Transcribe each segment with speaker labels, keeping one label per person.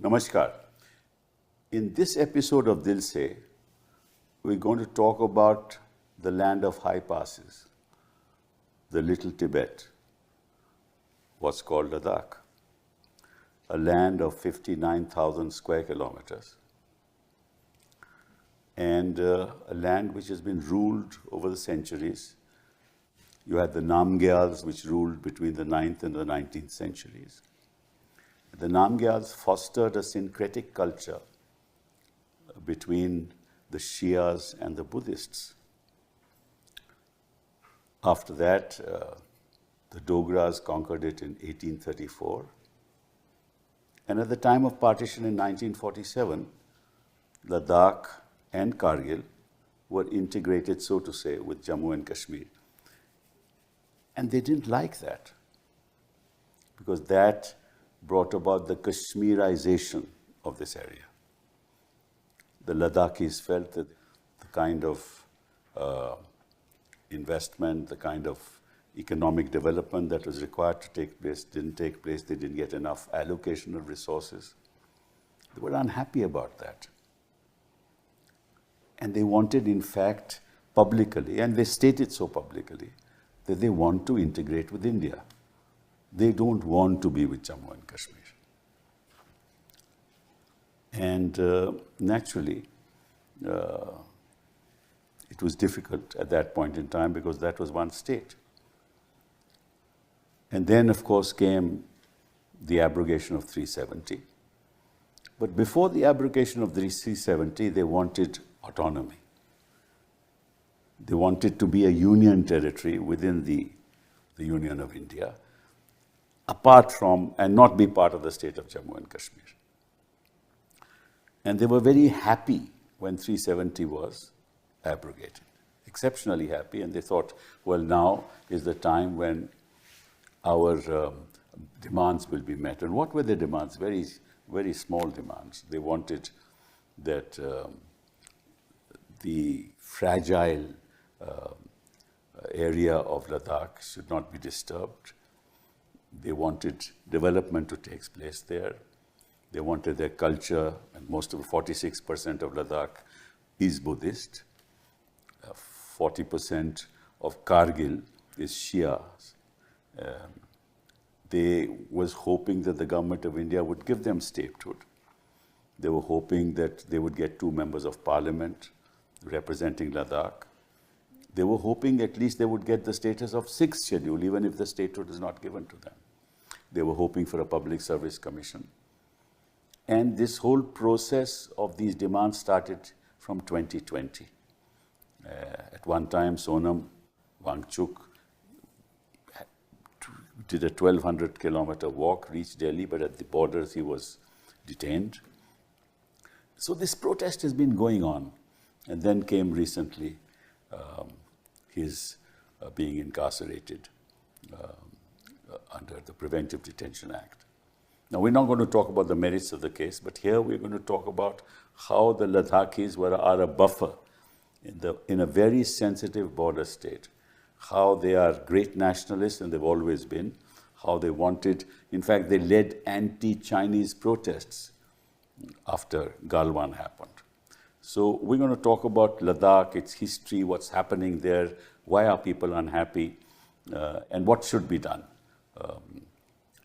Speaker 1: Namaskar. In this episode of Dil Se, we're going to talk about the land of high passes, the Little Tibet, what's called Ladakh, a land of 59,000 square kilometers, and a land which has been ruled over the centuries. You had the Namgyals, which ruled between the 9th and the 19th centuries. The Namgyals fostered a syncretic culture between the Shias and the Buddhists. After that, the Dogras conquered it in 1834. And at the time of partition in 1947, Ladakh and Kargil were integrated, so to say, with Jammu and Kashmir. And they didn't like that, because that brought about the Kashmirization of this area. The Ladakhis felt that the kind of investment, the kind of economic development that was required to take place didn't take place. They didn't get enough allocation of resources. They were unhappy about that. And they wanted, in fact, publicly, and they stated so publicly, that they want to integrate with India. They don't want to be with Jammu and Kashmir. And naturally, it was difficult at that point in time because that was one state. And then, of course, came the abrogation of 370. But before the abrogation of 370, they wanted autonomy. They wanted to be a union territory within the Union of India, apart from, and not be part of the state of Jammu and Kashmir. And they were very happy when 370 was abrogated, exceptionally happy, and they thought, well, now is the time when our demands will be met. And what were their demands? Very, very small demands. They wanted that the fragile area of Ladakh should not be disturbed. They wanted development to take place there. They wanted their culture, and most of 46% of Ladakh is Buddhist. 40% of Kargil is Shia. They was hoping that the government of India would give them statehood. They were hoping that they would get 2 members of parliament representing Ladakh. They were hoping at least they would get the status of 6th schedule, even if the statehood is not given to them. They were hoping for a public service commission. And this whole process of these demands started from 2020. At one time, Sonam Wangchuk did a 1,200-kilometer walk, reached Delhi, but at the borders he was detained. So this protest has been going on. And then came recently his being incarcerated under the Preventive Detention Act. Now, we're not going to talk about the merits of the case, but here we're going to talk about how the Ladakhis are a buffer in a very sensitive border state, how they are great nationalists, and they've always been, how they wanted, in fact, they led anti-Chinese protests after Galwan happened. So we're going to talk about Ladakh, its history, what's happening there, why are people unhappy, and what should be done,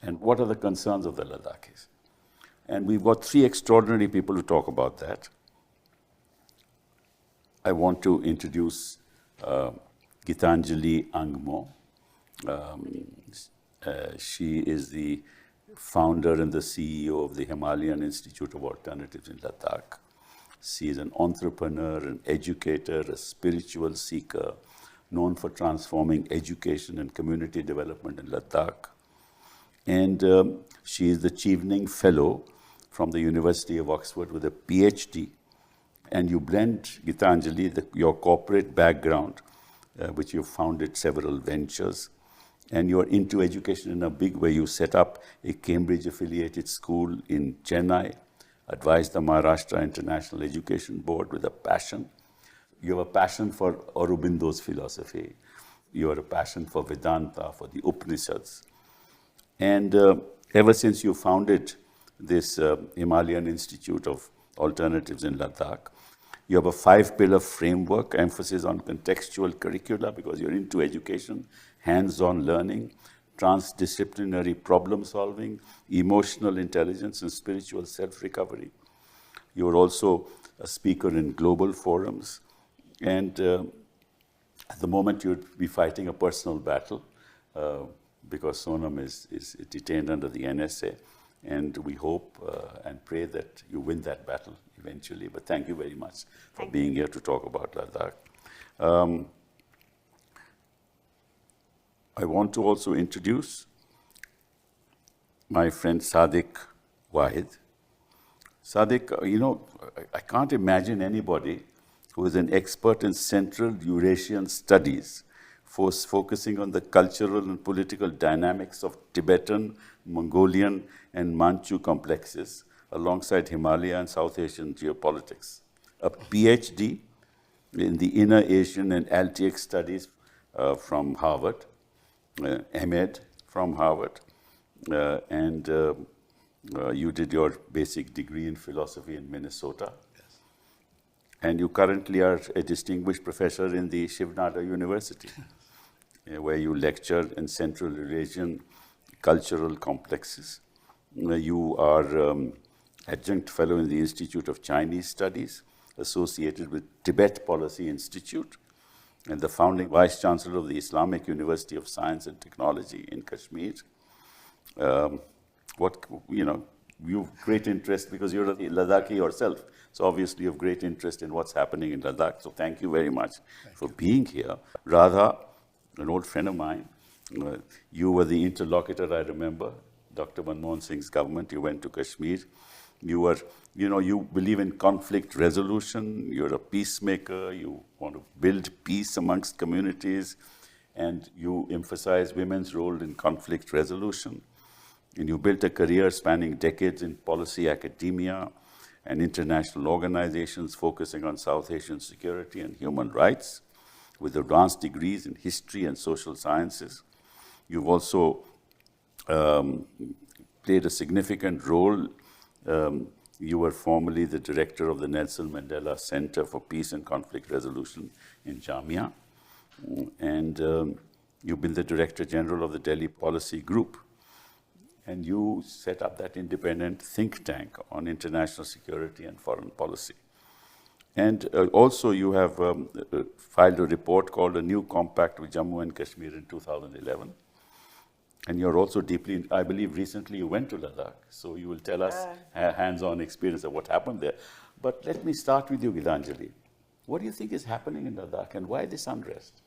Speaker 1: and what are the concerns of the Ladakhis. And we've got 3 extraordinary people to talk about that. I want to introduce Gitanjali Angmo. She is the founder and the CEO of the Himalayan Institute of Alternatives in Ladakh. She is an entrepreneur, an educator, a spiritual seeker, known for transforming education and community development in Ladakh. And she is the Chevening Fellow from the University of Oxford with a PhD. And you blend, Gitanjali, your corporate background, which you founded several ventures, and you're into education in a big way. You set up a Cambridge-affiliated school in Chennai, advised the Maharashtra International Education Board with a passion. You have a passion for Aurobindo's philosophy. You have a passion for Vedanta, for the Upanishads. And ever since you founded this Himalayan Institute of Alternatives in Ladakh. You have a 5-pillar framework, emphasis on contextual curricula because you're into education, hands-on learning, transdisciplinary problem solving, emotional intelligence, and spiritual self-recovery. You're also a speaker in global forums, and at the moment you'd be fighting a personal battle because Sonam is detained under the NSA, and we hope and pray that you win that battle eventually. But thank you very much for being here to talk about Ladakh. I want to also introduce my friend Sadiq Wahid. Sadiq, I can't imagine anybody who is an expert in Central Eurasian Studies, focusing on the cultural and political dynamics of Tibetan, Mongolian, and Manchu complexes, alongside Himalaya and South Asian geopolitics. A PhD in the Inner Asian and Altiec Studies from Harvard, MEd from Harvard, and you did your basic degree in philosophy in Minnesota. Yes. And you currently are a distinguished professor in the Shivnada University, where you lecture in Central Eurasian cultural complexes. You are adjunct fellow in the Institute of Chinese Studies, associated with Tibet Policy Institute, and the founding vice chancellor of the Islamic University of Science and Technology in Kashmir. You have great interest because you're a Ladakhi yourself. So obviously you have great interest in what's happening in Ladakh. So thank you very much for being here. Radha, an old friend of mine, you were the interlocutor, I remember, Dr. Manmohan Singh's government. You went to Kashmir. You were, you believe in conflict resolution. You're a peacemaker. You want to build peace amongst communities. And you emphasize women's role in conflict resolution. And you built a career spanning decades in policy academia and international organizations focusing on South Asian security and human rights, with advanced degrees in history and social sciences. You've also played a significant role. You were formerly the director of the Nelson Mandela Center for Peace and Conflict Resolution in Jamia. And you've been the Director General of the Delhi Policy Group. And you set up that independent think tank on international security and foreign policy. And also you have filed a report called A New Compact with Jammu and Kashmir in 2011. And you're also deeply, I believe recently you went to Ladakh, so you will tell us a hands-on experience of what happened there. But let me start with you, Gitanjali. What do you think is happening in Ladakh and why this unrest?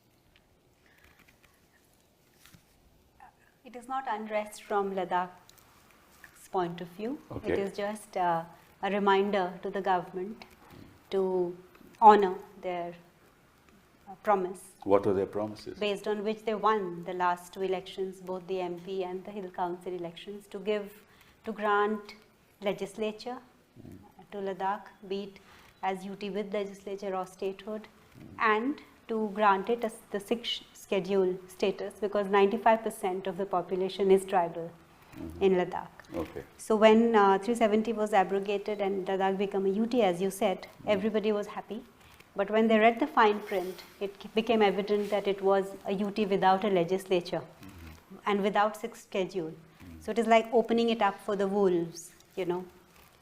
Speaker 2: It is not unrest from Ladakh's point of view.
Speaker 1: Okay.
Speaker 2: It is just a reminder to the government to honor their promise.
Speaker 1: What are their promises?
Speaker 2: Based on which they won the last two elections, both the MP and the Hill Council elections, to grant legislature to Ladakh, be it as UT with legislature or statehood, and to grant it as the 6th schedule status, because 95% of the population is tribal in Ladakh.
Speaker 1: Okay.
Speaker 2: So when 370 was abrogated and Ladakh became a UT, as you said, everybody was happy. But when they read the fine print, it became evident that it was a UT without a legislature and without 6th schedule. So it is like opening it up for the wolves,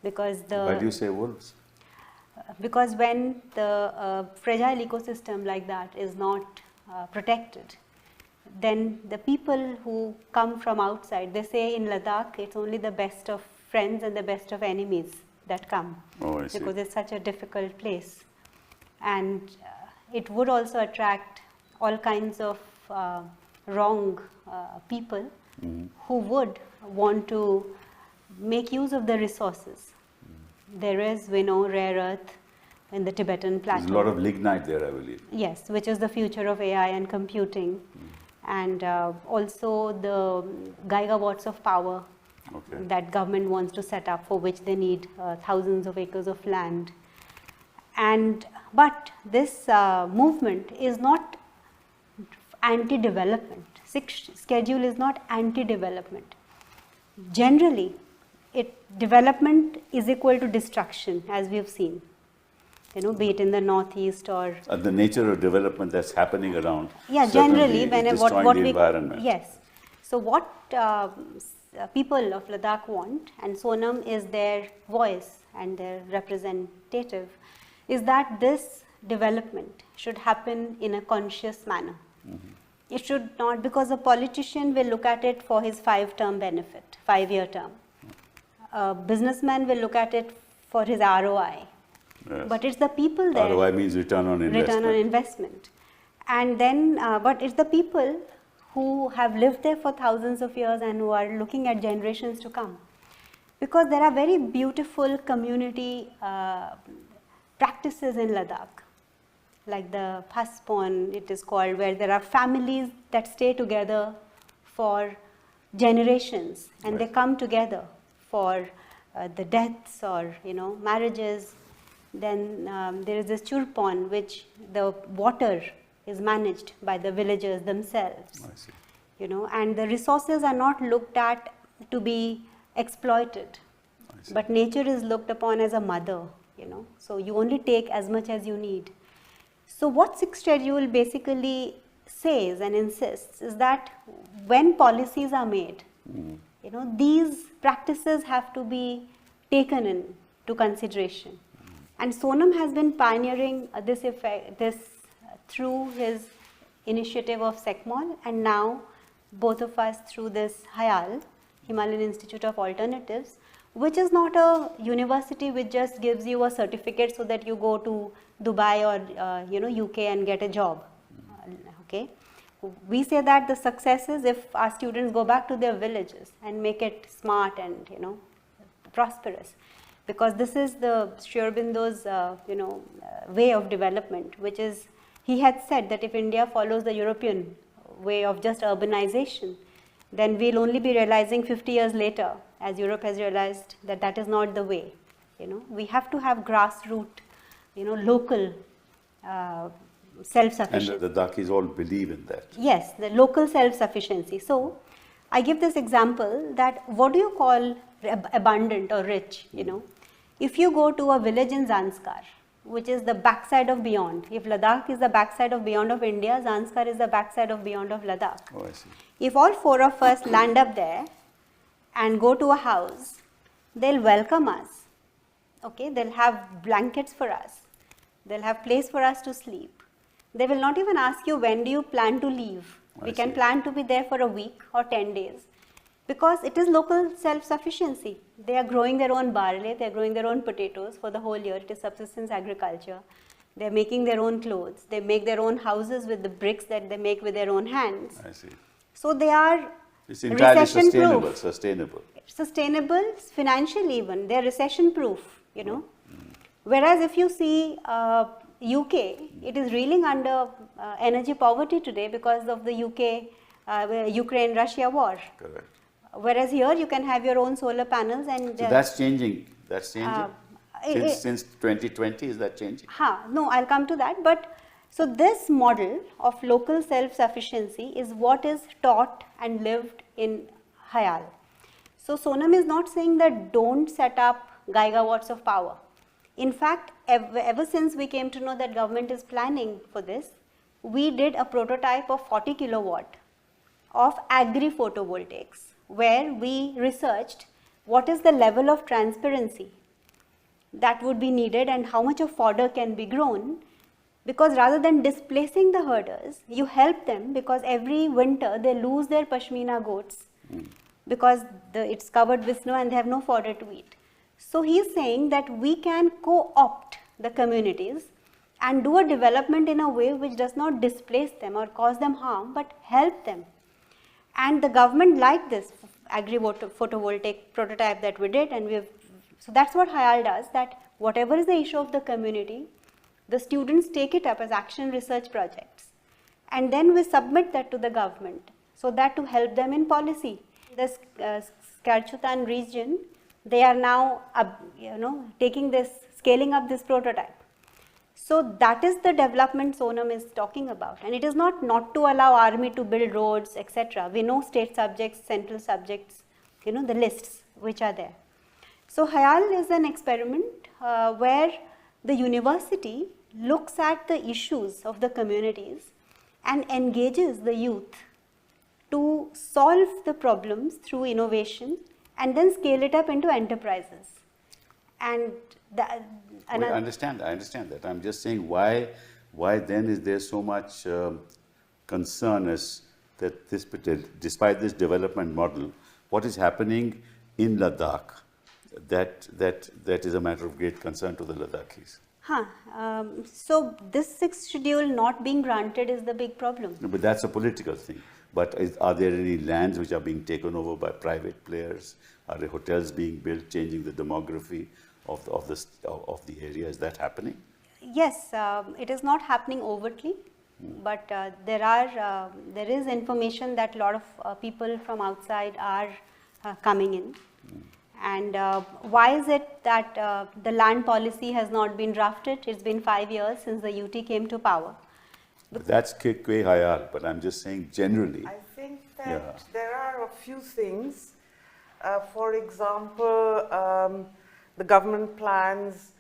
Speaker 2: because the...
Speaker 1: Why do you say wolves?
Speaker 2: Because when the fragile ecosystem like that is not protected, then the people who come from outside, they say in Ladakh, it's only the best of friends and the best of enemies that come.
Speaker 1: Oh, I see.
Speaker 2: Because it's such a difficult place. And it would also attract all kinds of wrong people who would want to make use of the resources. There is, rare earth in the Tibetan plateau.
Speaker 1: There's a lot of lignite there, I believe.
Speaker 2: Yes, which is the future of AI and computing. And also the gigawatts of power that government wants to set up, for which they need thousands of acres of land. But this movement is not anti-development. 6th schedule is not anti-development. Generally, development is equal to destruction, as we have seen, be it in the northeast or
Speaker 1: the nature of development that's happening around.
Speaker 2: Yeah, generally,
Speaker 1: when
Speaker 2: what
Speaker 1: the
Speaker 2: we
Speaker 1: environment.
Speaker 2: Yes. So what people of Ladakh want, and Sonam is their voice and their representative, is that this development should happen in a conscious manner. It should not, because a politician will look at it for his 5-term benefit, 5-year term. A businessman will look at it for his ROI.
Speaker 1: Yes.
Speaker 2: But it's the people there.
Speaker 1: ROI means return on investment.
Speaker 2: Return on investment. And then, but it's the people who have lived there for thousands of years and who are looking at generations to come. Because there are very beautiful community practices in Ladakh, like the Paspon, it is called, where there are families that stay together for generations, and they come together for the deaths or marriages. Then there is this Churpon, which the water is managed by the villagers themselves.
Speaker 1: I see.
Speaker 2: And the resources are not looked at to be exploited, but nature is looked upon as a mother. So you only take as much as you need. So what 6th schedule basically says and insists is that when policies are made, these practices have to be taken into consideration. And Sonam has been pioneering this through his initiative of SECMOL, and now both of us through this HIAL, Himalayan Institute of Alternatives, which is not a university which just gives you a certificate so that you go to Dubai or UK and get a job. Okay, we say that the success is if our students go back to their villages and make it smart and prosperous, because this is the Sri Aurobindo's way of development, which is, he had said that if India follows the European way of just urbanization, then we'll only be realizing 50 years later, as Europe has realized, that that is not the way. We have to have grassroots, local self-sufficiency.
Speaker 1: And the Ladakhis all believe in that.
Speaker 2: Yes, the local self-sufficiency. So, I give this example that what do you call abundant or rich, If you go to a village in Zanskar, which is the backside of beyond, if Ladakh is the backside of beyond of India, Zanskar is the backside of beyond of Ladakh.
Speaker 1: Oh, I see.
Speaker 2: If all 4 of us land up there and go to a house, they'll welcome us. Okay, they'll have blankets for us. They'll have place for us to sleep. They will not even ask you, when do you plan to leave? We can plan to be there for a week or 10 days. Because it is local self-sufficiency. They are growing their own barley, they are growing their own potatoes for the whole year. It is subsistence agriculture. They are making their own clothes. They make their own houses with the bricks that they make with their own hands.
Speaker 1: I see.
Speaker 2: So they are
Speaker 1: It's entirely
Speaker 2: recession-proof.
Speaker 1: Sustainable.
Speaker 2: Financially even. They are recession-proof, Whereas if you see UK, it is reeling under energy poverty today because of the Ukraine-Russia war.
Speaker 1: Correct.
Speaker 2: Whereas here you can have your own solar panels and...
Speaker 1: So that's changing. That's changing. Since 2020, is that changing?
Speaker 2: No, I'll come to that. But so this model of local self-sufficiency is what is taught and lived in HIAL. So Sonam is not saying that don't set up gigawatts of power. In fact, ever since we came to know that government is planning for this, we did a prototype of 40 kilowatt of agri-photovoltaics, where we researched what is the level of transparency that would be needed and how much of fodder can be grown, because rather than displacing the herders, you help them, because every winter they lose their Pashmina goats because it's covered with snow and they have no fodder to eat. So he is saying that we can co-opt the communities and do a development in a way which does not displace them or cause them harm, but help them. And the government liked this agri-photovoltaic prototype that we did, and so that's what HIAL does, that whatever is the issue of the community, the students take it up as action research projects, and then we submit that to the government, so that to help them in policy. The Skarchutan region, they are now taking this, scaling up this prototype. So that is the development Sonam is talking about, and it is not to allow army to build roads, etc. We know state subjects, central subjects, the lists which are there. So Hayal is an experiment where the university looks at the issues of the communities and engages the youth to solve the problems through innovation and then scale it up into enterprises. And
Speaker 1: I understand that. I'm just saying why then is there so much concern as that this, despite this development model, what is happening in Ladakh that is a matter of great concern to the Ladakhis?
Speaker 2: So this sixth schedule not being granted is the big problem.
Speaker 1: No, but that's a political thing. But are there any lands which are being taken over by private players? Are there hotels being built, changing the demography of the area? Is that happening?
Speaker 2: Yes, it is not happening overtly, but there is information that a lot of people from outside are coming in. And why is it that the land policy has not been drafted? It's been 5 years since the UT came to power.
Speaker 1: But that's Kwe Hayal, but I'm just saying generally.
Speaker 3: I think that there are a few things. For example, the government plans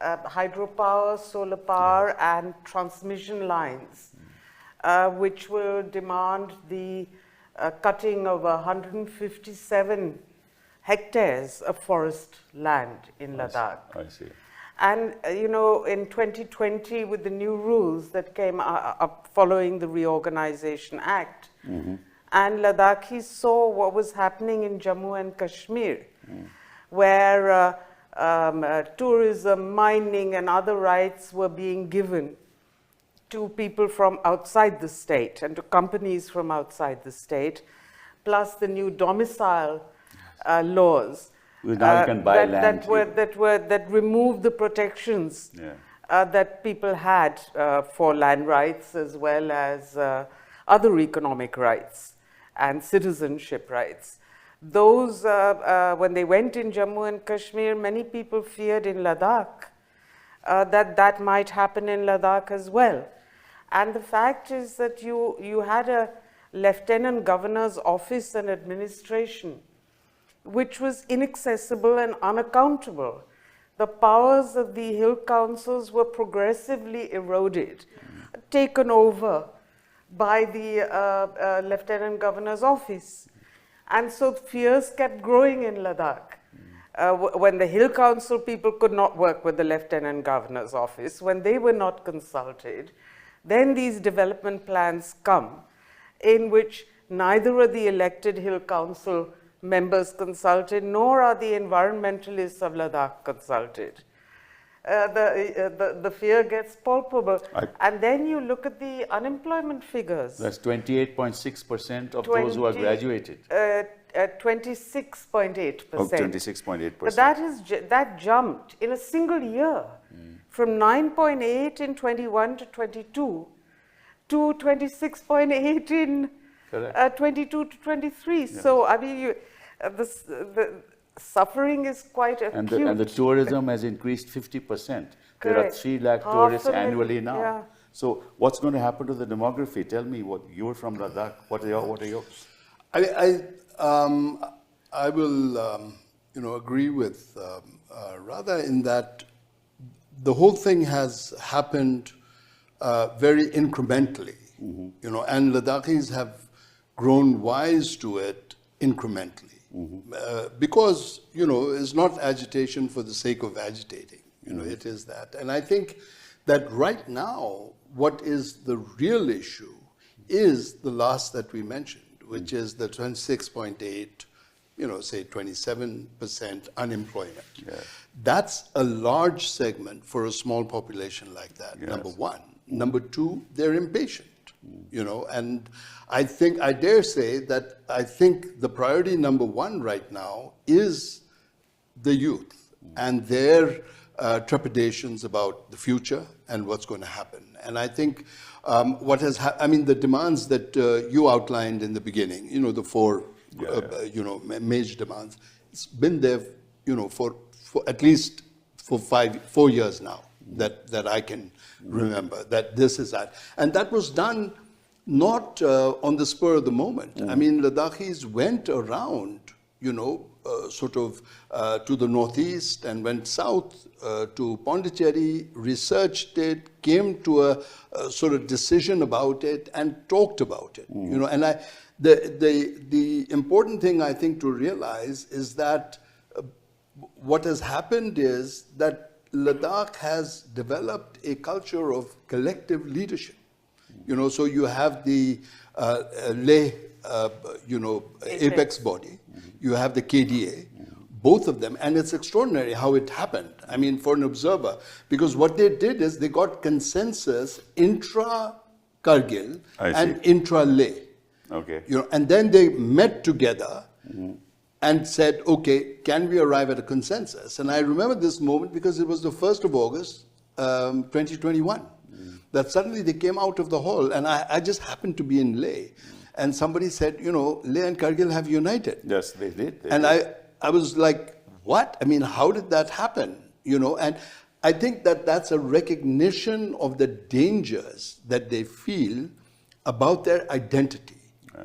Speaker 3: hydropower, solar power, and transmission lines, which will demand the cutting of 157 hectares of forest land in Ladakh.
Speaker 1: I see.
Speaker 3: And, you know, in 2020, with the new rules that came up following the Reorganization Act, and Ladakhis saw what was happening in Jammu and Kashmir, where tourism, mining, and other rights were being given to people from outside the state and to companies from outside the state, plus the new domicile laws
Speaker 1: now you can buy land
Speaker 3: that removed the protections that people had for land rights as well as other economic rights and citizenship rights. Those, when they went in Jammu and Kashmir, many people feared in Ladakh that might happen in Ladakh as well. And the fact is that you had a lieutenant governor's office and administration which was inaccessible and unaccountable. The powers of the hill councils were progressively eroded, taken over by the lieutenant governor's office. And so fears kept growing in Ladakh. When the hill council people could not work with the lieutenant governor's office, when they were not consulted, then these development plans come in which neither are the elected hill council members consulted, nor are the environmentalists of Ladakh consulted. The fear gets palpable. And then you look at the unemployment figures.
Speaker 1: That's 28.6% of those who are graduated.
Speaker 3: 26.8%.
Speaker 1: Oh, 26.8%.
Speaker 3: But that jumped in a single year from 9.8 in 21 to 22 to 26.8 in 22 to 23. Yeah. So, I mean, the suffering is quite acute.
Speaker 1: And the tourism has increased 50%. There are 3 lakh tourists annually now.
Speaker 3: Yeah.
Speaker 1: So what's going to happen to the demography? Tell me, you're from Ladakh. What are yours?
Speaker 4: I will agree with Radha in that the whole thing has happened very incrementally, and Ladakhis have grown wise to it incrementally. Because, it's not agitation for the sake of agitating, it is that. And I think that right now, what is the real issue is the last that we mentioned, which is the 26.8, say 27% unemployment. Yes. That's a large segment for a small population like that, number one. Number two, they're impatient. And I dare say that I think the priority number one right now is the youth and their trepidations about the future and what's going to happen. And I think the demands that you outlined in the beginning, the 4 major demands, it's been there, for at least for 4 years now that I can remember that this is that. And that was done not on the spur of the moment. I mean, Ladakhis went around, to the northeast and went south to Pondicherry, researched it, came to a sort of decision about it, and talked about it. You know, and the important thing I think to realize is that what has happened is that Ladakh has developed a culture of collective leadership. You know, so you have the Leh, apex body, you have the KDA, both of them, and it's extraordinary how it happened. I mean, for an observer, because what they did is they got consensus intra-Kargil and intra-Leh.
Speaker 1: Okay.
Speaker 4: You know, and then they met together and said, okay, can we arrive at a consensus? And I remember this moment because it was the 1st of August, 2021, that suddenly they came out of the hall, and I just happened to be in Leh. And somebody said, you know, Leh and Kargil have united.
Speaker 1: Yes, they did.
Speaker 4: And I was like, what? I mean, how did that happen? You know, and I think that that's a recognition of the dangers that they feel about their identity.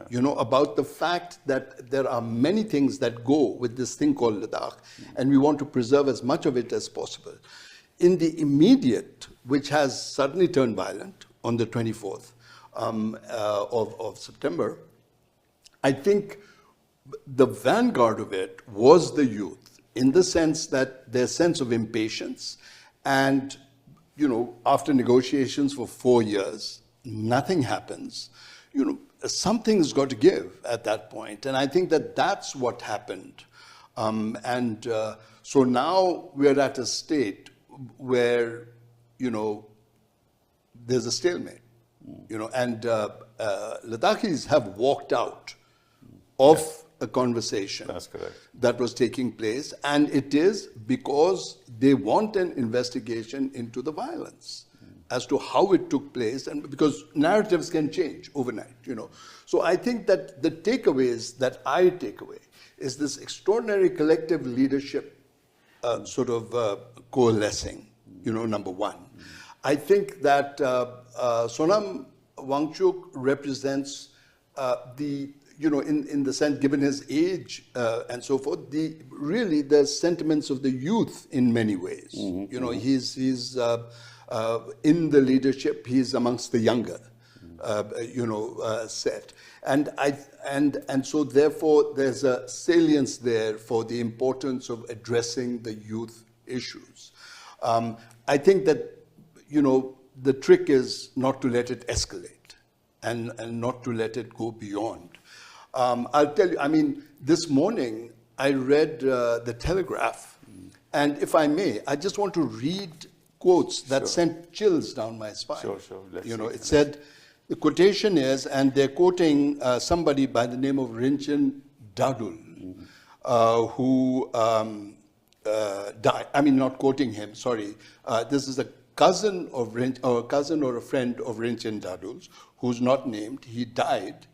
Speaker 4: You know, about the fact that there are many things that go with this thing called Ladakh, and we want to preserve as much of it as possible. In the immediate, which has suddenly turned violent on the 24th of September, I think the vanguard of it was the youth, in the sense that their sense of impatience, and, you know, after negotiations for 4 years, nothing happens. You know, something's got to give at that point. And I think that that's what happened. So now we're at a state where, you know, there's a stalemate. You know, and Ladakhis have walked out of a conversation
Speaker 1: That's correct.
Speaker 4: that was taking place, and it is because they want an investigation into the violence as to how it took place, and because narratives can change overnight, you know. So I think that the takeaways that I take away is this extraordinary collective leadership coalescing, you know, number one. I think that Sonam Wangchuk represents you know, in the sense, given his age and so forth, really the sentiments of the youth in many ways. You know, he's in the leadership, he's amongst the younger, you know, set. And so therefore there's a salience there for the importance of addressing the youth issues. I think that, you know, the trick is not to let it escalate and not to let it go beyond. I'll tell you, I mean, this morning I read the Telegraph, and if I may, I just want to read quotes that sent chills down my spine.
Speaker 1: Sure.
Speaker 4: You know, it said, the quotation is, and they're quoting somebody by the name of Rinchen Dadul, who died. I mean, not quoting him, sorry. This is a cousin of or a friend of Rinchen Dadul's, who's not named. He died,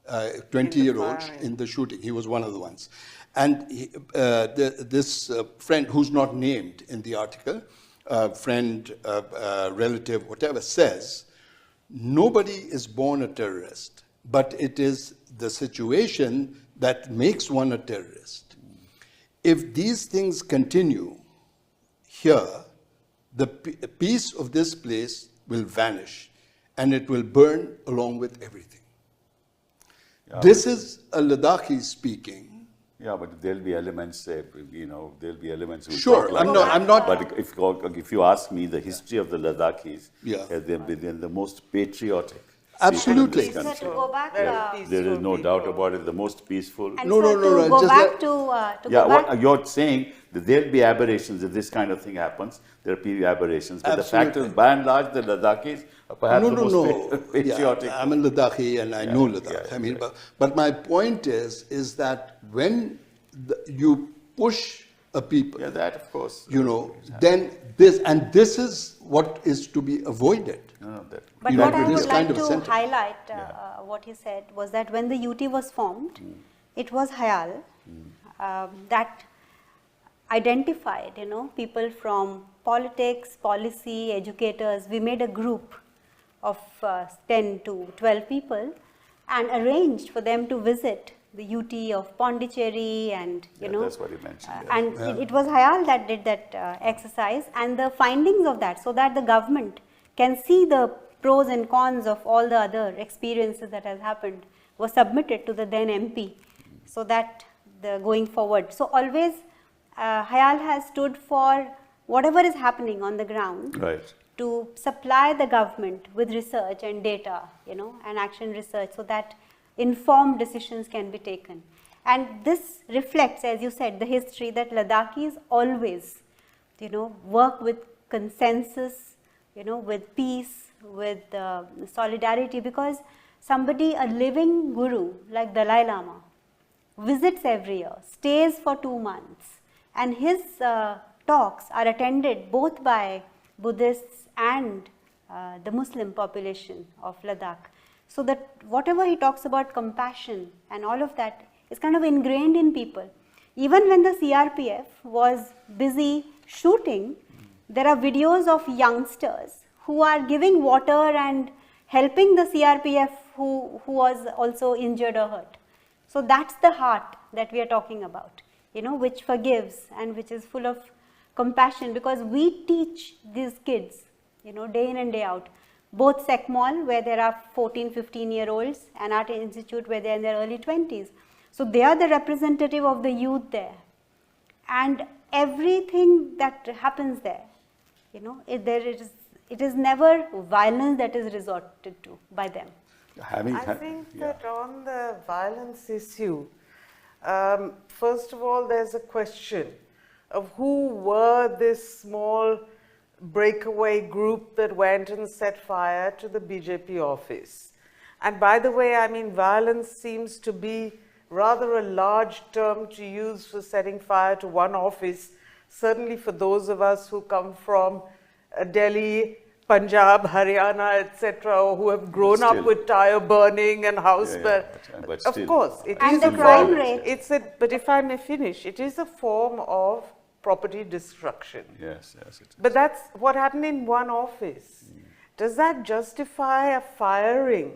Speaker 4: 20-year-old, in the shooting. He was one of the ones. And this friend, who's not named in the article, friend, relative, whatever, says, nobody is born a terrorist, but it is the situation that makes one a terrorist. If these things continue here, the peace of this place will vanish, and it will burn along with everything. Yeah. This is a Ladakhi speaking.
Speaker 1: Yeah, but there'll be elements, you know, there'll be elements.
Speaker 4: Sure,
Speaker 1: like
Speaker 4: I'm not.
Speaker 1: But if you ask me, the history of the Ladakhis,
Speaker 4: yeah,
Speaker 1: they've been the most patriotic.
Speaker 4: Absolutely.
Speaker 2: To go back,
Speaker 1: there is no doubt about it. The most peaceful.
Speaker 2: And no. Go back to
Speaker 1: you're saying that there'll be aberrations if this kind of thing happens. There'll be aberrations, but
Speaker 4: Absolutely.
Speaker 1: the fact is, by and large, the Ladakhis are perhaps the most patriotic.
Speaker 4: Yeah, I'm a Ladakhi and I know Ladakh. I mean, but my point is that when you push a people,
Speaker 1: that of course,
Speaker 4: you know, then this is what is to be avoided.
Speaker 2: But what I would like to highlight, what he said, was that when the UT was formed, it was Hayal that identified, you know, people from politics, policy, educators. We made a group of 10 to 12 people and arranged for them to visit the UT of Pondicherry, and
Speaker 1: that's what he mentioned.
Speaker 2: and it was Hayal that did that exercise, and the findings of that, so that the government can see the pros and cons of all the other experiences that has happened, was submitted to the then MP, so that the going forward. So always Hayal has stood for whatever is happening on the ground,
Speaker 1: Right.
Speaker 2: to supply the government with research and data, and action research, so that informed decisions can be taken. And this reflects, as you said, the history that Ladakhis always, work with consensus, with peace, with solidarity, because somebody, a living guru like Dalai Lama, visits every year, stays for 2 months, and his talks are attended both by Buddhists and the Muslim population of Ladakh. So that whatever he talks about compassion and all of that is kind of ingrained in people. Even when the CRPF was busy shooting, there are videos of youngsters who are giving water and helping the CRPF who was also injured or hurt. So that's the heart that we are talking about, which forgives and which is full of compassion, because we teach these kids, day in and day out, both SECMOL, where there are 14, 15-year-olds, and Art Institute, where they are in their early 20s. So they are the representative of the youth there. And everything that happens there, it is never violence that is resorted to by them.
Speaker 3: I think that on the violence issue, first of all, there's a question of who were this small breakaway group that went and set fire to the BJP office. And by the way, I mean, violence seems to be rather a large term to use for setting fire to one office, certainly for those of us who come from Delhi, Punjab, Haryana, etc., or who have grown up with tire burning and house burning. Of course, it is
Speaker 2: the crime rate.
Speaker 3: But if I may finish, it is a form of property destruction.
Speaker 1: Yes, it is.
Speaker 3: But that's what happened in one office. Does that justify a firing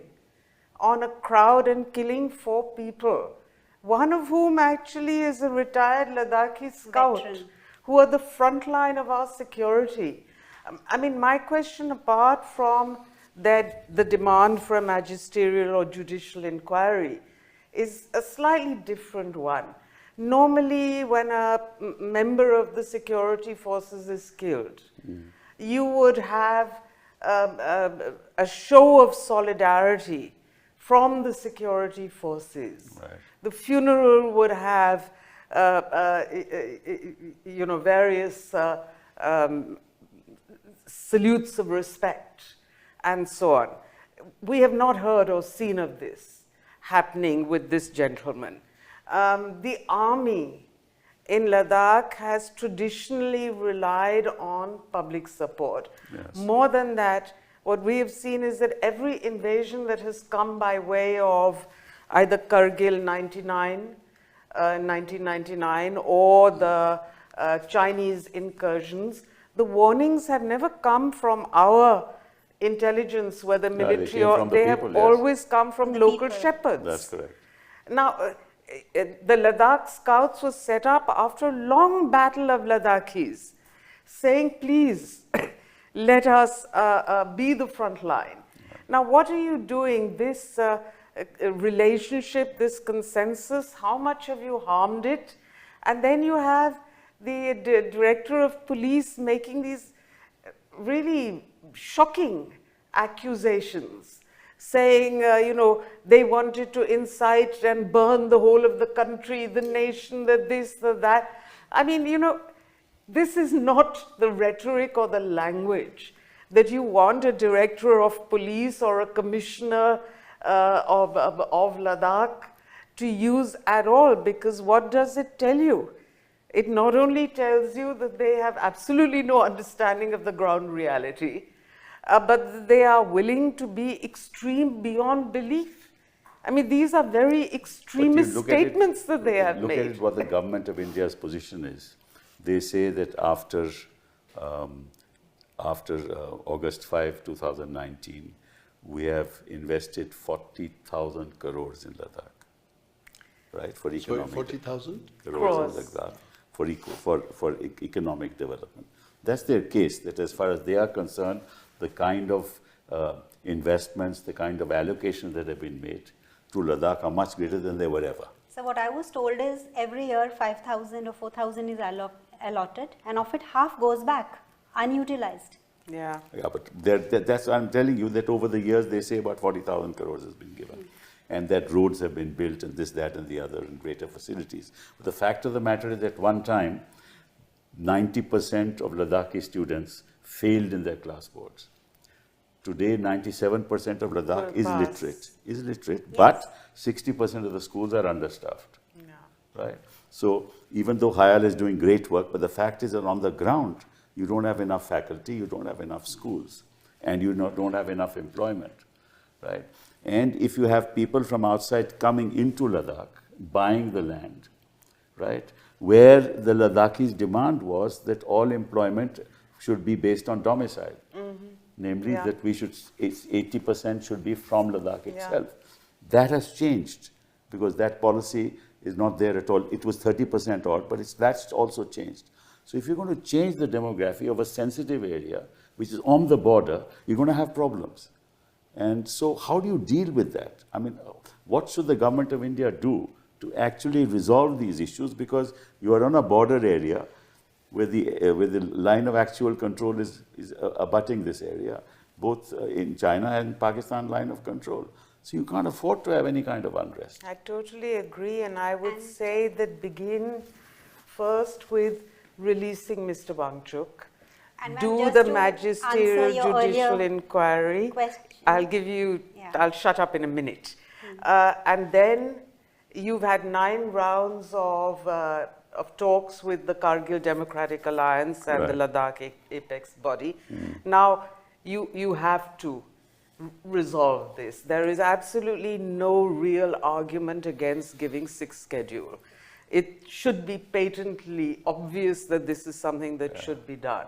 Speaker 3: on a crowd and killing 4 people, one of whom actually is a retired Ladakhi scout,
Speaker 2: veteran,
Speaker 3: who are the front line of our security? I mean, my question, apart from the demand for a magisterial or judicial inquiry, is a slightly different one. Normally, when a member of the security forces is killed, you would have a show of solidarity from the security forces.
Speaker 1: Right.
Speaker 3: The funeral would have, various salutes of respect and so on. We have not heard or seen of this happening with this gentleman. The army in Ladakh has traditionally relied on public support.
Speaker 1: Yes.
Speaker 3: More than that, what we have seen is that every invasion that has come by way of either Kargil 1999, or the Chinese incursions, the warnings have never come from our intelligence, whether military or they have always come from local shepherds.
Speaker 1: That's correct.
Speaker 3: Now, the Ladakh Scouts was set up after a long battle of Ladakhis, saying, please, let us be the front line. Now, what are you doing? This relationship, this consensus, how much have you harmed it? And then you have the director of police making these really shocking accusations, saying, they wanted to incite and burn the whole of the country, the nation, that this, that. I mean, this is not the rhetoric or the language that you want a director of police or a commissioner of Ladakh to use at all, because what does it tell you? It not only tells you that they have absolutely no understanding of the ground reality, but they are willing to be extreme beyond belief. I mean, these are very extremist statements that they have made.
Speaker 1: Look at it, what the government of India's position is. They say that after August 5, 2019, we have invested 40,000 crores in Ladakh. right, for
Speaker 4: So
Speaker 1: economic
Speaker 4: 40,000?
Speaker 1: crores, like that, for economic development. That's their case, that as far as they are concerned, the kind of investments, the kind of allocations that have been made to Ladakh are much greater than they were ever.
Speaker 2: So what I was told is every year 5,000 or 4,000 is allotted, and of it half goes back unutilized.
Speaker 3: Yeah.
Speaker 1: Yeah, but that's I'm telling you that over the years they say about 40,000 crores has been given, and that roads have been built and this, that, and the other, and greater facilities. But the fact of the matter is, at one time, 90% of Ladakhi students failed in their class boards. Today, 97% of Ladakh is literate,
Speaker 2: Yes.
Speaker 1: but 60% of the schools are understaffed.
Speaker 3: Yeah.
Speaker 1: Right? So even though Hayal is doing great work, but the fact is that on the ground, you don't have enough faculty, you don't have enough schools, and you don't have enough employment, right? And if you have people from outside coming into Ladakh, buying the land, right, where the Ladakhis' demand was that all employment should be based on domicile, namely
Speaker 3: Yeah.
Speaker 1: that 80% should be from Ladakh itself. That has changed because that policy is not there at all. It was 30% odd, but that's also changed. So if you're going to change the demography of a sensitive area, which is on the border, you're going to have problems. And so how do you deal with that? I mean, what should the government of India do to actually resolve these issues? Because you are on a border area where the line of actual control is abutting this area, both in China and Pakistan line of control. So you can't afford to have any kind of unrest.
Speaker 3: I totally agree, and I would say that begin first with releasing Mr. Wangchuk,
Speaker 2: And ma'am,
Speaker 3: do
Speaker 2: just
Speaker 3: the
Speaker 2: to
Speaker 3: magisterial
Speaker 2: answer your
Speaker 3: judicial
Speaker 2: earlier
Speaker 3: inquiry.
Speaker 2: question.
Speaker 3: I'll give you,
Speaker 2: Yeah.
Speaker 3: I'll shut up in a minute. And then you've had 9 rounds of talks with the Kargil Democratic Alliance and the Ladakh apex body. Now, you have to resolve this. There is absolutely no real argument against giving 6th schedule. It should be patently obvious that this is something that should be done.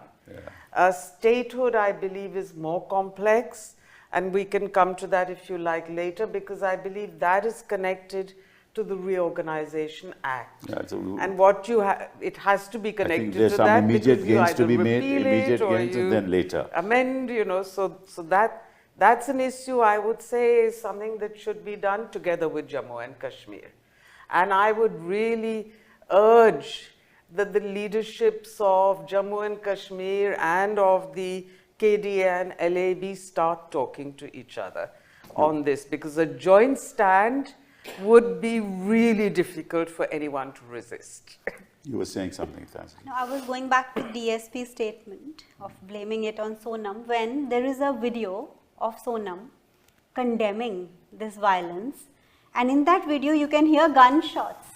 Speaker 3: Statehood, I believe, is more complex, and we can come to that if you like later, because I believe that is connected to the Reorganization Act.
Speaker 1: Yeah, so
Speaker 3: and what you have, it has to be
Speaker 1: I
Speaker 3: connected
Speaker 1: think there's
Speaker 3: to
Speaker 1: some
Speaker 3: that
Speaker 1: immediate
Speaker 3: because you
Speaker 1: gains to
Speaker 3: either
Speaker 1: be made,
Speaker 3: repeal
Speaker 1: immediate
Speaker 3: it or
Speaker 1: gains,
Speaker 3: you
Speaker 1: and then later.
Speaker 3: amend, so that's an issue I would say is something that should be done together with Jammu and Kashmir. And I would really urge that the leaderships of Jammu and Kashmir and of the KDA and LAB start talking to each other on this, because a joint stand would be really difficult for anyone to resist.
Speaker 1: You were saying something, Tanzania.
Speaker 2: No, I was going back to DSP's statement of blaming it on Sonam, when there is a video of Sonam condemning this violence, and in that video you can hear gunshots,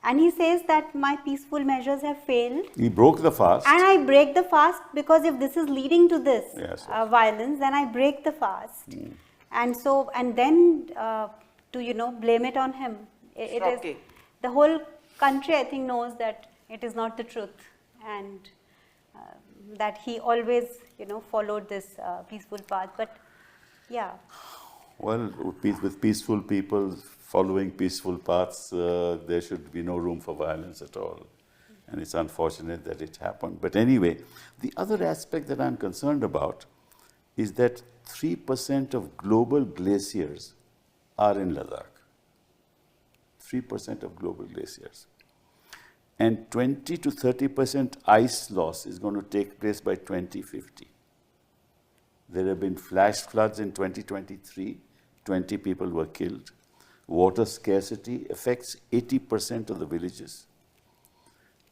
Speaker 2: and he says that my peaceful measures have failed.
Speaker 1: He broke the fast.
Speaker 2: And I break the fast because if this is leading to this
Speaker 1: Yes.
Speaker 2: violence, then I break the fast. And then to blame it on him. It is
Speaker 3: Shocking.
Speaker 2: the whole country, I think, knows that it is not the truth, and that he always followed this peaceful path. But yeah.
Speaker 1: Well, with peaceful people following peaceful paths, there should be no room for violence at all. And it's unfortunate that it happened. But anyway, the other aspect that I'm concerned about is that 3% of global glaciers are in Ladakh. 3% of global glaciers. And 20 to 30% ice loss is going to take place by 2050. There have been flash floods in 2023. 20 people were killed. Water scarcity affects 80% of the villages.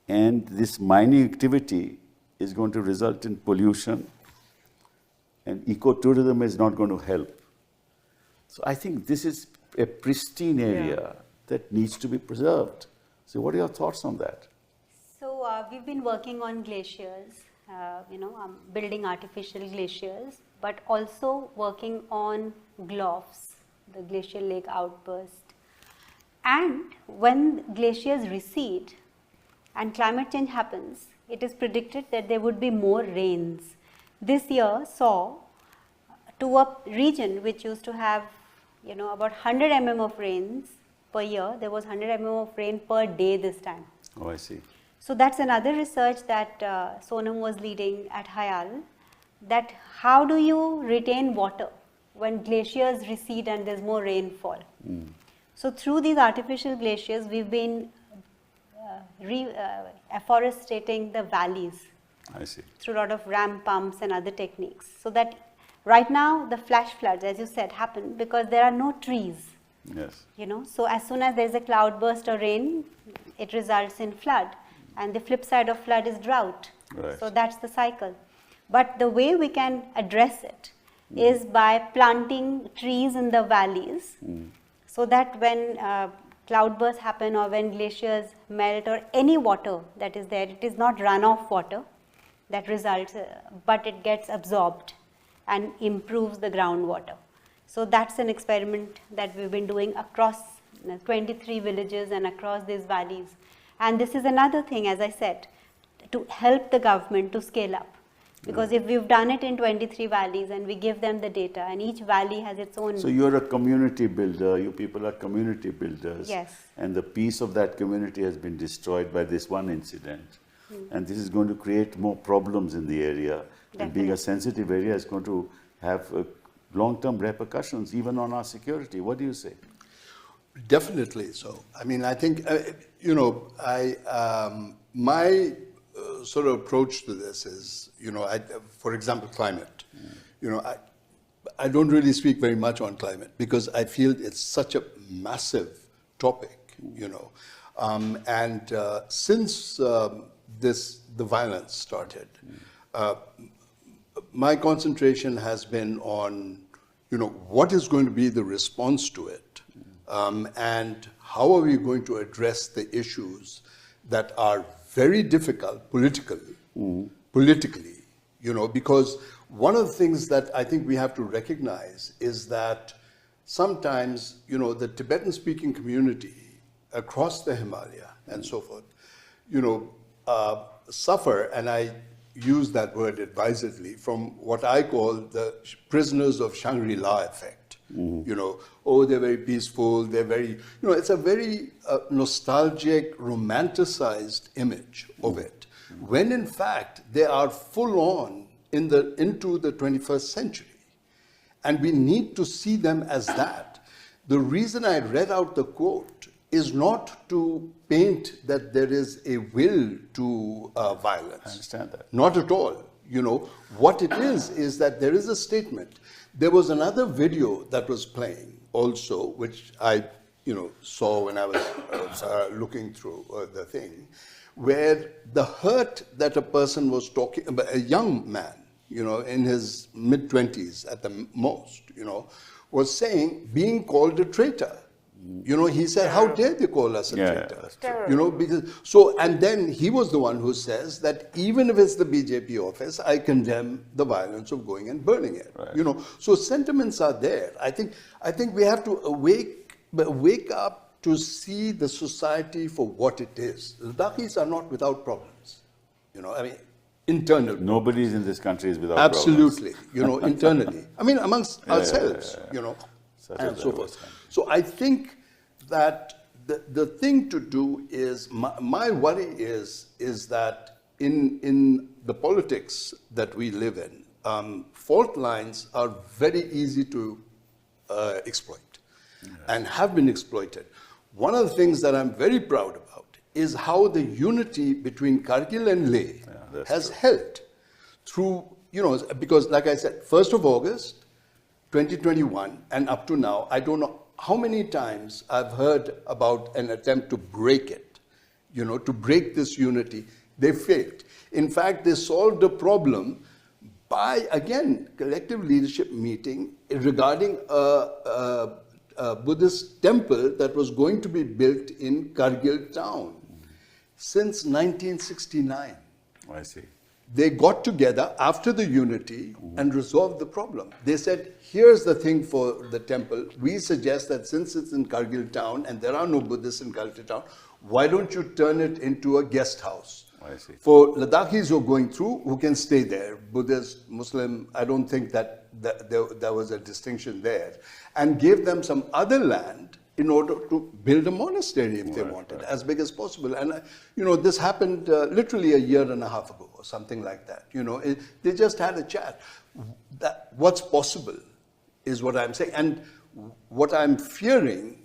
Speaker 1: And this mining activity is going to result in pollution, and ecotourism is not going to help. So I think this is a pristine area that needs to be preserved. So what are your thoughts on that?
Speaker 2: So we've been working on glaciers, building artificial glaciers, but also working on GLOFs, the glacial lake outburst. And when glaciers recede and climate change happens, it is predicted that there would be more rains. This year saw to a region which used to have about 100 mm of rains per year. There was 100 mm of rain per day this time.
Speaker 1: Oh, I see.
Speaker 2: So that's another research that Sonam was leading at Hayal, that how do you retain water when glaciers recede and there's more rainfall. So through these artificial glaciers, we've been afforestating the valleys.
Speaker 1: I see.
Speaker 2: Through a lot of ram pumps and other techniques. So that right now the flash floods, as you said, happen because there are no trees.
Speaker 1: Yes.
Speaker 2: You know, so as soon as there's a cloudburst or rain, it results in flood. And the flip side of flood is drought.
Speaker 1: Right.
Speaker 2: So that's the cycle. But the way we can address it is by planting trees in the valleys, so that when cloudbursts happen or when glaciers melt or any water that is there, it is not runoff water that results, but it gets absorbed and improves the groundwater. So that's an experiment that we've been doing across 23 villages and across these valleys. And this is another thing, as I said, to help the government to scale up. Because if we've done it in 23 valleys and we give them the data, and each valley has its own...
Speaker 1: So you're a community builder, you people are community builders.
Speaker 2: Yes.
Speaker 1: And the peace of that community has been destroyed by this one incident. And this is going to create more problems in the area. And being a sensitive area is going to have long-term repercussions even on our security. What do you say?
Speaker 4: Definitely so. I mean, I think, you know, my sort of approach to this is, you know, for example, climate. You know, I don't really speak very much on climate because I feel it's such a massive topic, you know. And since the violence started, my concentration has been on, you know, what is going to be the response to it, and how are we going to address the issues that are very difficult politically, you know, because one of the things that I think we have to recognize is that sometimes, you know, the Tibetan-speaking community across the Himalaya and so forth, you know, suffer, and I use that word advisedly, from what I call the prisoners of Shangri-La effect. You know, oh, they're very peaceful, they're very, you know, it's a very nostalgic, romanticized image of it, when in fact they are full on into the 21st century. And we need to see them as that. The reason I read out the quote is not to paint that there is a will to violence.
Speaker 1: I understand that.
Speaker 4: Not at all. You know, what it is that there is a statement. There was another video that was playing also, which I, you know, saw when I was looking through the thing, where the hurt that a person was talking about, a young man, you know, in his mid-20s at the most, you know, was saying, being called a traitor. You know, he said, how dare they call us a traitor? You know, because, so, and then he was the one who says that even if it's the BJP office, I condemn the violence of going and burning it.
Speaker 1: Right.
Speaker 4: You know, so sentiments are there. I think we have to wake up to see the society for what it is. Ladakhis are not without problems. You know, I mean, internally.
Speaker 1: Nobody in this country is without
Speaker 4: Absolutely.
Speaker 1: problems.
Speaker 4: You know, internally. I mean, amongst ourselves, you know, and so forth. So I think that the thing to do is, my worry is that in the politics that we live in, fault lines are very easy to exploit and have been exploited. One of the things that I'm very proud about is how the unity between Kargil and Leh has held through, you know, because like I said, 1st of August, 2021, and up to now, I don't know how many times I've heard about an attempt to break it, you know, to break this unity. They failed. In fact, they solved a problem by, again, collective leadership meeting regarding a Buddhist temple that was going to be built in Kargil town since 1969.
Speaker 1: I see.
Speaker 4: They got together after the unity and resolved the problem. They said, here's the thing for the temple. We suggest that since it's in Kargil town and there are no Buddhists in Kargil town, why don't you turn it into a guest house?
Speaker 1: I see.
Speaker 4: For Ladakhis who are going through, who can stay there, Buddhist, Muslim, I don't think that there was a distinction there, and gave them some other land in order to build a monastery if they wanted, as big as possible. And, this happened literally a year and a half ago or something like that. They just had a chat. What's possible is what I'm saying. And what I'm fearing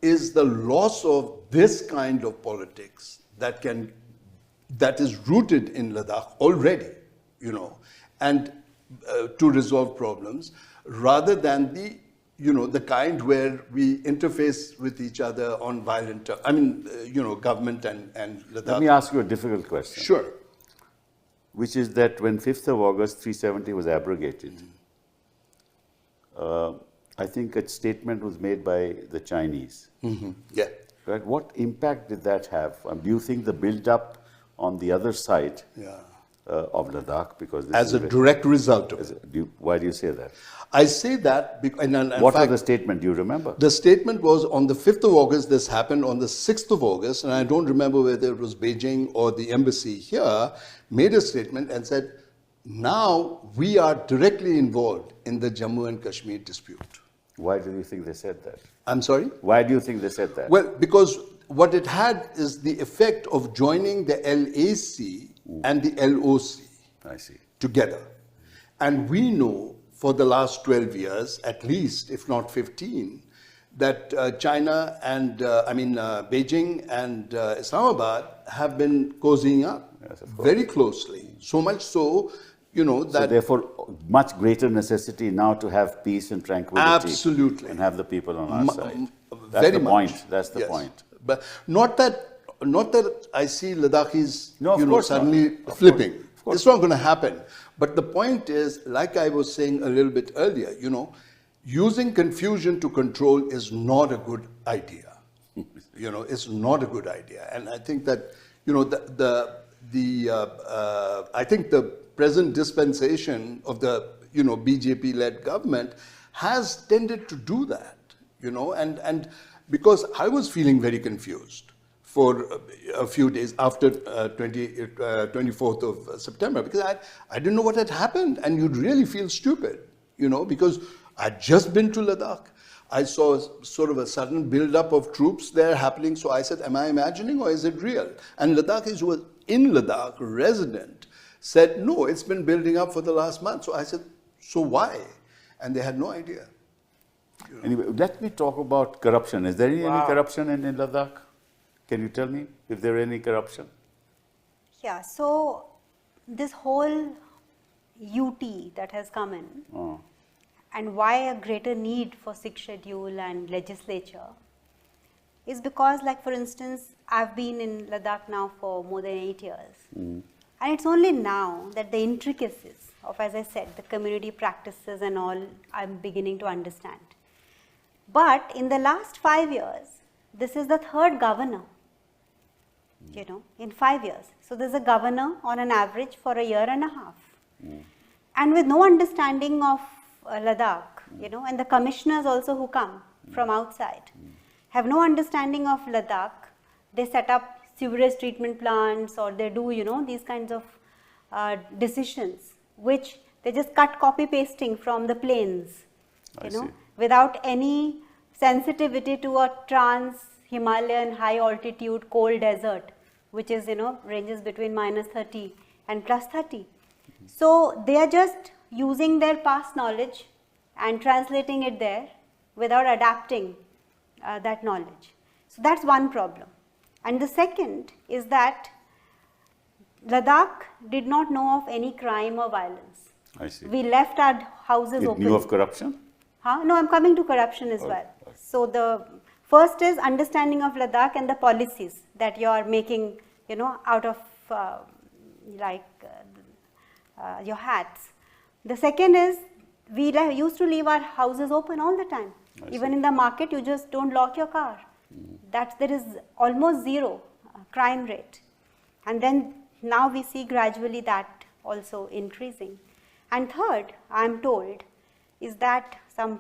Speaker 4: is the loss of this kind of politics that is rooted in Ladakh already, and to resolve problems, rather than the kind where we interface with each other on violent terms. I mean, government and Ladakh.
Speaker 1: Let me ask you a difficult question.
Speaker 4: Sure.
Speaker 1: Which is that when 5th of August 370 was abrogated, I think a statement was made by the Chinese.
Speaker 4: Yeah.
Speaker 1: Right? What impact did that have? Do you think the build-up on the other side of Ladakh, because this
Speaker 4: as a direct result of it.
Speaker 1: Why do you say that?
Speaker 4: I say that because,
Speaker 1: what was the statement? Do you remember?
Speaker 4: The statement was on the 5th of August. This happened on the 6th of August, and I don't remember whether it was Beijing or the embassy here made a statement and said, now we are directly involved in the Jammu and Kashmir dispute.
Speaker 1: Why do you think they said that?
Speaker 4: I'm sorry?
Speaker 1: Why do you think they said that?
Speaker 4: Well, because what it had is the effect of joining the LAC and the LOC together. And we know for the last 12 years, at least, if not 15, that China and, Beijing and Islamabad have been cozying up very closely. So much so, that...
Speaker 1: So therefore, much greater necessity now to have peace and tranquility.
Speaker 4: Absolutely.
Speaker 1: And have the people on our side. That's
Speaker 4: Very
Speaker 1: the
Speaker 4: much.
Speaker 1: point. That's the point.
Speaker 4: But not that I see Ladakhis, suddenly flipping. It's not going to happen. But the point is, like I was saying a little bit earlier, using confusion to control is not a good idea. It's not a good idea. And I think that, I think the present dispensation of the, BJP-led government has tended to do that, and because I was feeling very confused for a few days after 24th of September, because I didn't know what had happened, and you'd really feel stupid, because I'd just been to Ladakh. I saw sort of a sudden build-up of troops there happening, so I said, am I imagining or is it real? And Ladakhis who were in Ladakh, resident, said, no, it's been building up for the last month. So I said, so why? And they had no idea.
Speaker 1: Anyway, let me talk about corruption. Is there any corruption in Ladakh? Can you tell me if there is any corruption?
Speaker 2: Yeah, so this whole UT that has come in, and why a greater need for 6th schedule and legislature is because, like for instance, I've been in Ladakh now for more than 8 years. And it's only now that the intricacies of, as I said, the community practices and all, I'm beginning to understand. But in the last 5 years, this is the 3rd governor, in 5 years. So there's a governor on an average for a year and a half. And with no understanding of Ladakh, and the commissioners also who come from outside have no understanding of Ladakh. They set up sewerage treatment plants, or they do, these kinds of decisions, which they just cut copy pasting from the plains, without any sensitivity to a trans-Himalayan high altitude cold desert, which is, ranges between -30 and +30. So they are just using their past knowledge and translating it there without adapting that knowledge. So that's one problem. And the second is that Ladakh did not know of any crime or violence.
Speaker 1: I see.
Speaker 2: We left our houses open.
Speaker 1: It knew of corruption?
Speaker 2: No, I'm coming to corruption as well. So the first is understanding of Ladakh and the policies that you are making, out of your hats. The second is we used to leave our houses open all the time. Even in the market, you just don't lock your car. There is almost zero crime rate. And then now we see gradually that also increasing. And third, I'm told, is that some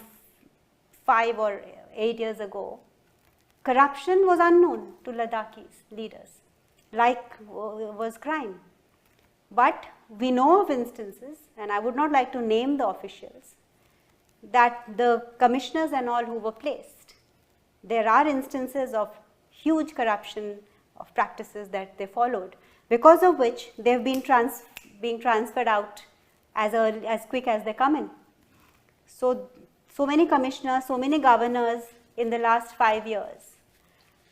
Speaker 2: 5 or 8 years ago, corruption was unknown to Ladakhis leaders, like was crime. But we know of instances, and I would not like to name the officials, that the commissioners and all who were placed there are instances of huge corruption of practices that they followed, because of which they have been being transferred out as quick as they come in. So many commissioners, so many governors in the last 5 years.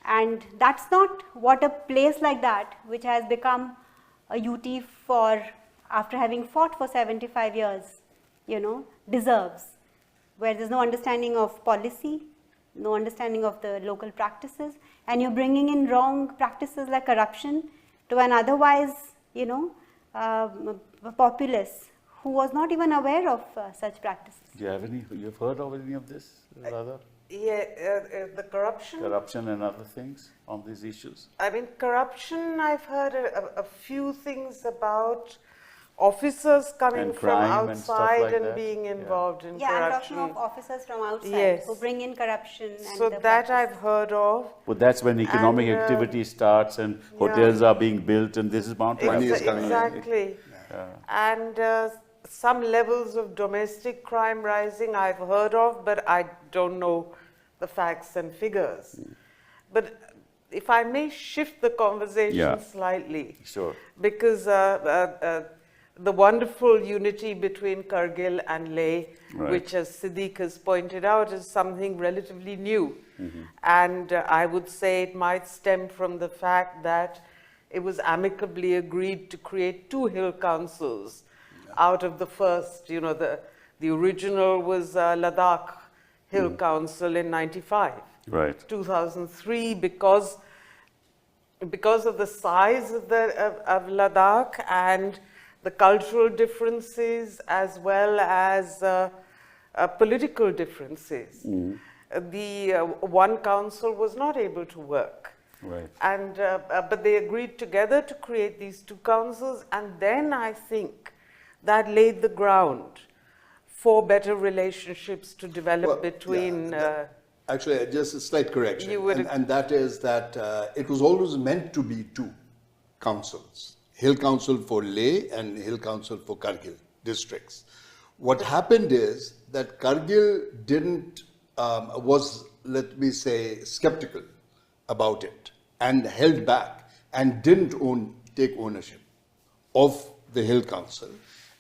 Speaker 2: And that's not what a place like that, which has become a UT for, after having fought for 75 years, deserves, where there's no understanding of policy, no understanding of the local practices, and you're bringing in wrong practices like corruption to an otherwise, populace who was not even aware of such practices.
Speaker 1: Do you have you've heard of any of this, Radha?
Speaker 3: The corruption?
Speaker 1: Corruption and other things on these issues?
Speaker 3: I mean, corruption, I've heard a few things about officers coming from outside and being involved in corruption.
Speaker 2: I'm talking of officers from outside who bring in corruption.
Speaker 3: So that I've heard of.
Speaker 1: But that's when economic activity starts and hotels are being built and this is bound to happen.
Speaker 3: Exactly. And some levels of domestic crime rising I've heard of, but I don't know the facts and figures. But if I may shift the conversation slightly.
Speaker 1: Sure.
Speaker 3: Because the wonderful unity between Kargil and Leh, which as Sadiq has pointed out, is something relatively new. And I would say it might stem from the fact that it was amicably agreed to create 2 hill councils out of the first. The original was Ladakh Hill Council in 95.
Speaker 1: Right.
Speaker 3: 2003, because of the size of Ladakh and the cultural differences as well as political differences. The one council was not able to work.
Speaker 1: Right.
Speaker 3: And but they agreed together to create these 2 councils, and then I think that laid the ground for better relationships to develop between.
Speaker 4: Actually, just a slight correction, and that is that it was always meant to be 2 councils: Hill Council for Leh and Hill Council for Kargil districts. What happened is that Kargil was, let me say, skeptical about it and held back and didn't take ownership of the Hill Council.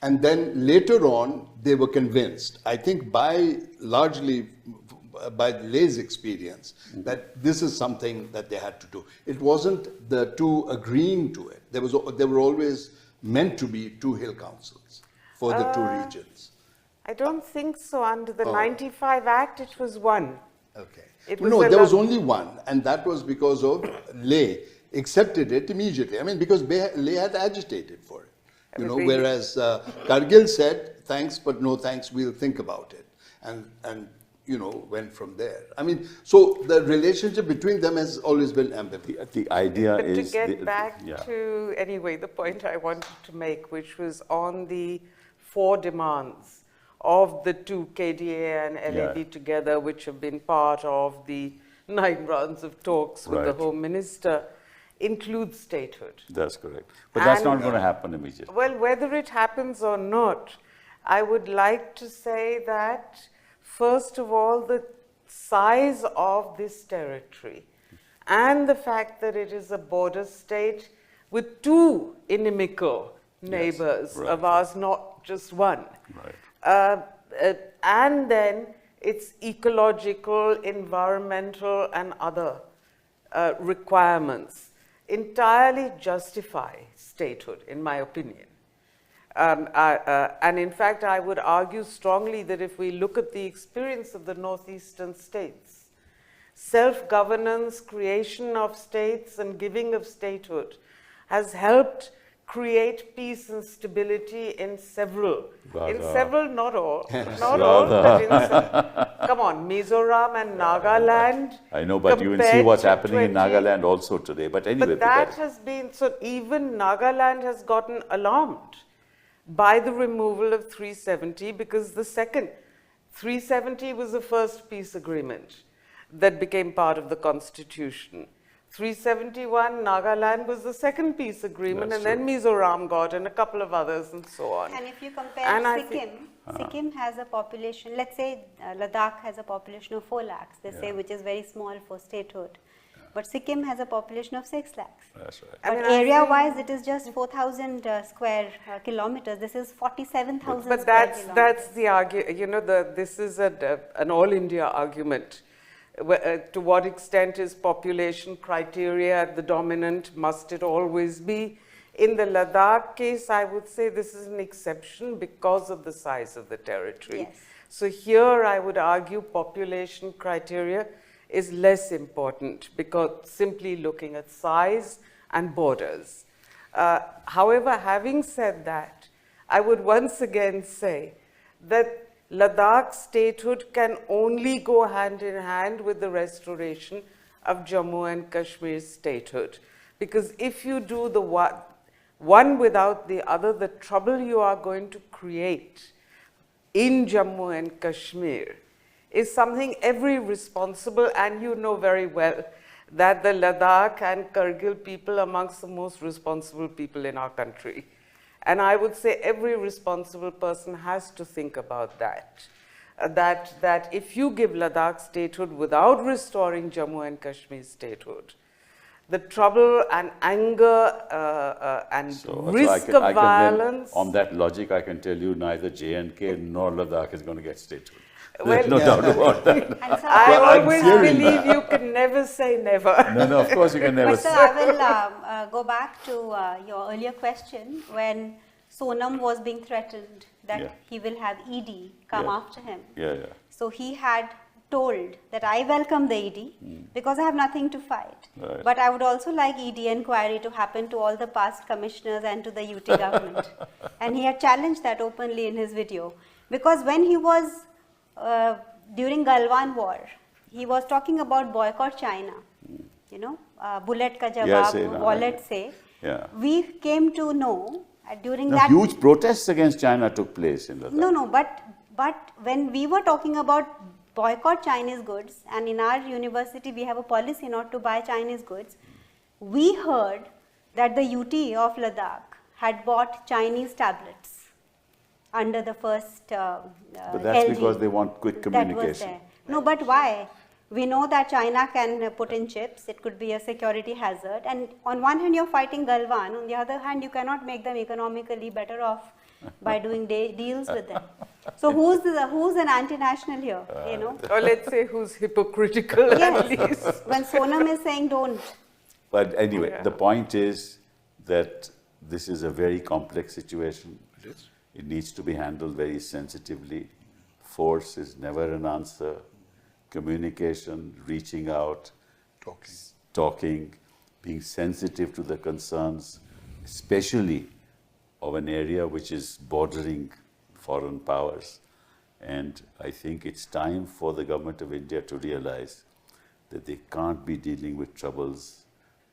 Speaker 4: And then later on, they were convinced, I think largely by Leh's experience, that this is something that they had to do. It wasn't the 2 agreeing to it. There were always meant to be 2 hill councils for the 2 regions.
Speaker 3: I don't think so. Under the 95 Act, it was 1.
Speaker 4: Okay. There was only 1, and that was because of Leh accepted it immediately. I mean, because Leh had agitated for it. Whereas Kargil said, thanks, but no thanks, we'll think about it. And went from there. I mean, so the relationship between them has always been ambivalent.
Speaker 1: The idea
Speaker 3: but
Speaker 1: is...
Speaker 3: to get back to, anyway, the point I wanted to make, which was on the 4 demands of the 2 KDA and LAB together, which have been part of the 9 rounds of talks with the Home Minister, includes statehood.
Speaker 1: That's correct. But that's not going to happen immediately.
Speaker 3: Well, whether it happens or not, I would like to say that, first of all, the size of this territory and the fact that it is a border state with 2 inimical neighbors of ours, not just 1.
Speaker 1: Right.
Speaker 3: And then its ecological, environmental, and other requirements entirely justify statehood, in my opinion. And in fact, I would argue strongly that if we look at the experience of the northeastern states, self-governance, creation of states, and giving of statehood has helped create peace and stability in several, not all, but in come on, Mizoram and Nagaland.
Speaker 1: I know, but you will see what's happening in Nagaland also today. But anyway,
Speaker 3: but that has been, so even Nagaland has gotten alarmed by the removal of 370, because the second 370 was the first peace agreement that became part of the constitution. 371, Nagaland was the second peace agreement,
Speaker 1: That's
Speaker 3: and then Mizoram got, and a couple of others, and so on.
Speaker 2: And if you compare
Speaker 3: And I
Speaker 2: Sikkim, Sikkim has a population, let's say Ladakh has a population of 4 lakhs, they say, which is very small for statehood. But Sikkim has a population of 6 lakhs.
Speaker 1: That's right.
Speaker 2: But area-wise, it is just 4,000 square kilometers. This is 47,000
Speaker 3: But
Speaker 2: square
Speaker 3: that's
Speaker 2: kilometers.
Speaker 3: the argument. You know, this is an all-India argument. To what extent is population criteria the dominant? Must it always be? In the Ladakh case, I would say this is an exception because of the size of the territory.
Speaker 2: Yes.
Speaker 3: So here I would argue population criteria is less important because simply looking at size and borders. However, having said that, I would once again say that Ladakh statehood can only go hand in hand with the restoration of Jammu and Kashmir's statehood. Because if you do the one without the other, the trouble you are going to create in Jammu and Kashmir is something every responsible, and you know very well that the Ladakh and Kargil people are amongst the most responsible people in our country. And I would say every responsible person has to think about that. That if you give Ladakh statehood without restoring Jammu and Kashmir statehood, the trouble and anger and risk of violence.
Speaker 1: On that logic, I can tell you neither J&K nor Ladakh is going to get statehood.
Speaker 3: Well,
Speaker 1: There's no doubt about that.
Speaker 2: And so
Speaker 3: I
Speaker 1: I'm
Speaker 3: always
Speaker 1: hearing
Speaker 3: believe you can never say never.
Speaker 1: No, of course you can never
Speaker 2: But sir,
Speaker 1: say.
Speaker 2: I will go back to your earlier question when Sonam was being threatened that he will have ED come after him.
Speaker 1: Yeah.
Speaker 2: So he had told that I welcome the ED because I have nothing to fight.
Speaker 1: Right.
Speaker 2: But I would also like ED inquiry to happen to all the past commissioners and to the UT government. And he had challenged that openly in his video. Because when he was during Galwan war, he was talking about boycott China. You know, bullet ka jawab, wallet se.
Speaker 1: Yeah.
Speaker 2: We came to know during
Speaker 1: Now,
Speaker 2: that
Speaker 1: huge protests against China took place in Ladakh.
Speaker 2: No, but when we were talking about boycott Chinese goods, and in our university we have a policy not to buy Chinese goods, we heard that the UT of Ladakh had bought Chinese tablets under the first
Speaker 1: But that's
Speaker 2: LG
Speaker 1: because they want quick communication.
Speaker 2: That was there. No, but why? We know that China can put in chips, it could be a security hazard, and on one hand you're fighting Galwan, on the other hand you cannot make them economically better off by doing deals with them. So who's an anti-national here, you know?
Speaker 3: Or let's say who's hypocritical at least.
Speaker 2: When Sonam is saying don't.
Speaker 1: But anyway, the point is that this is a very complex situation.
Speaker 4: It is.
Speaker 1: It needs to be handled very sensitively. Force is never an answer. Communication, reaching out, talking, being sensitive to the concerns, especially of an area which is bordering foreign powers. And I think it's time for the government of India to realize that they can't be dealing with troubles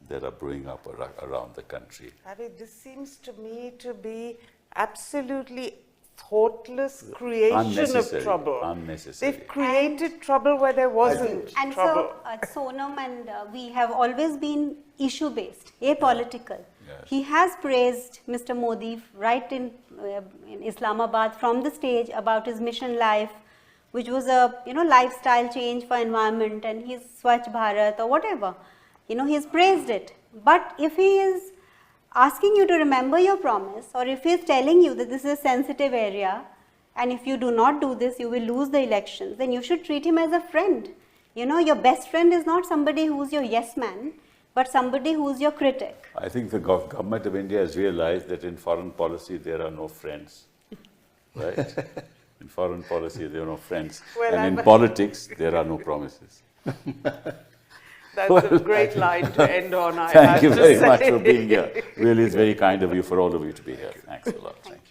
Speaker 1: that are brewing up around the country.
Speaker 3: I mean, this seems to me to be absolutely thoughtless creation of trouble.
Speaker 1: Unnecessary.
Speaker 3: They've created trouble where there wasn't
Speaker 2: And
Speaker 3: trouble.
Speaker 2: so Sonam and we have always been issue-based, apolitical.
Speaker 1: Yes.
Speaker 2: He has praised Mr. Modi right in Islamabad from the stage about his mission life, which was a lifestyle change for environment, and his Swachh Bharat or whatever. He's praised it. But if he is asking you to remember your promise, or if he is telling you that this is a sensitive area, and if you do not do this, you will lose the elections, then you should treat him as a friend. Your best friend is not somebody who's your yes man, but somebody who's your critic.
Speaker 1: I think the government of India has realized that in foreign policy there are no friends, right? In foreign policy there are no friends,
Speaker 3: Well,
Speaker 1: and in politics there are no promises.
Speaker 3: That's a great line to end on, I
Speaker 1: Thank
Speaker 3: have
Speaker 1: you
Speaker 3: to
Speaker 1: very
Speaker 3: say.
Speaker 1: much for being here. Really, it's very kind of you, for all of you to be here. Thanks a lot. Thank you.